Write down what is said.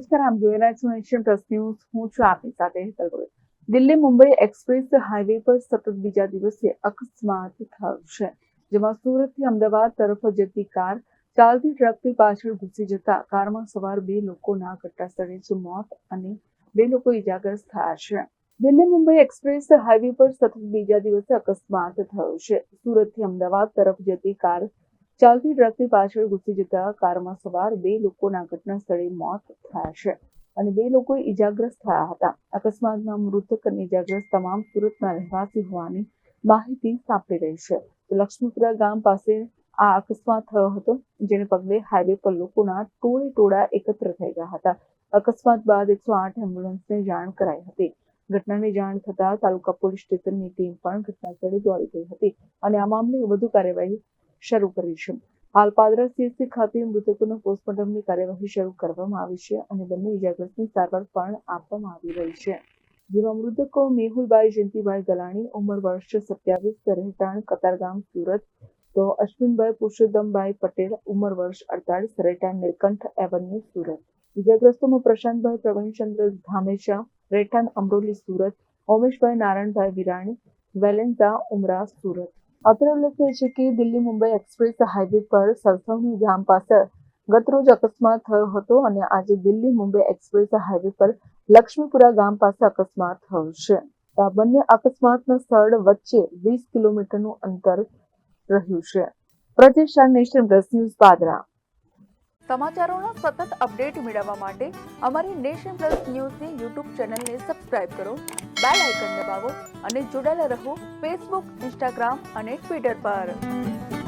નમસ્કાર, આપ જોઈ રહ્યા છો નેશન પ્લસ ન્યૂઝ. હું છું આપની સાથે હેતલ ગોયલ. દિલ્હી મુંબઈ એક્સપ્રેસ હાઈવે પર સતત બીજા દિવસે અકસ્માત થયો છે, જેમાં સુરતથી અમદાવાદ તરફ જતી કાર ચાલતી ટ્રકની પાછળ ઘૂસી જતા કારમાં સવાર 2 લોકોના ઘટનાસ્થળે જ મોત અને 2 લોકો ઇજાગ્રસ્ત થયા છે. દિલ્હી મુંબઈ એક્સપ્રેસ હાઈવે પર સતત બીજા દિવસે અકસ્માત થયો છે. સુરતથી અમદાવાદ તરફ જતી કાર ચાલતી ટ્રકની પાછળ ઘૂસી જતા કારમાં સવાર 2 લોકોના ઘટનાસ્થળે મોત થયા છે અને 2 લોકો ઇજાગ્રસ્ત થયા હતા. અકસ્માતમાં મૃતક અને ઇજાગ્રસ્ત તમામ સુરતના રહેવાસી હોવાની માહિતી સાંપડી રહી છે. તો લક્ષ્મીપુરા ગામ પાસે આ અકસ્માત થયો હતો, જેને પગલે હાઈવે પર લોકોના ટોળે એકત્ર થઈ ગયા હતા. અકસ્માત બાદ 108 એમ્બ્યુલન્સને જાણ કરાઈ હતી. ઘટનાની જાણ થતા તાલુકા પોલીસ સ્ટેશનની ટીમ પણ ઘટનાસ્થળે દોડી ગઈ હતી અને આ મામલે વધુ કાર્યવાહી શરૂ કરી છે. હાલ પાદરા સીએચસી ખાતે મૃતકોનો પોસ્ટમોર્ટમની કાર્યવાહી શરૂ કરવામાં આવી છે અને બંને ઇજાગ્રસ્તની સારવાર પણ આપવામાં આવી રહી છે. જેમાં મૃતકો મેહુલભાઈ જયંતિભાઈ ગલાણી, ઉંમર વર્ષ 27, રહેઠાણ કતારગામ, સુરત, તો અશ્વિનભાઈ પુરુષોત્તમભાઈ પટેલ, ઉંમર વર્ષ 48, રહેઠાણ નીલકંઠ એવન્યુ, સુરત. ઇજાગ્રસ્તોમાં પ્રશાંતભાઈ પ્રવીણચંદ્ર ધામેચા, રહેઠાણ અમરોલી, સુરત, ઓમેશભાઈ નારાયણભાઈ વિરાણી, વેલેન્ઝા, ઉમરા, સુરત. અત્રે ઉલ્લેખનીય છે કે દિલ્હી મુંબઈ એક્સપ્રેસ હાઈવે પર સરસવણી ગામ પાસે ગતરોજ અકસ્માત થયો હતો અને આજે દિલ્હી મુંબઈ એક્સપ્રેસ હાઈવે પર લક્ષ્મીપુરા ગામ પાસે અકસ્માત થયો છે. આ બંને અકસ્માતના સ્થળ વચ્ચે 20 કિલોમીટરનું અંતર રહ્યું છે. પ્રદેશ નેશન પ્લસ ન્યૂઝ, પાદરા. સમાચારોના સતત અપડેટ મેળવવા માટે અમારી નેશન પ્લસ ન્યૂઝની યુટ્યુબ ચેનલને સબસ્ક્રાઇબ કરો, બેલ આઇકન દબાવો અને જોડાયેલા રહો ફેસબુક, ઇન્સ્ટાગ્રામ અને ટ્વિટર પર.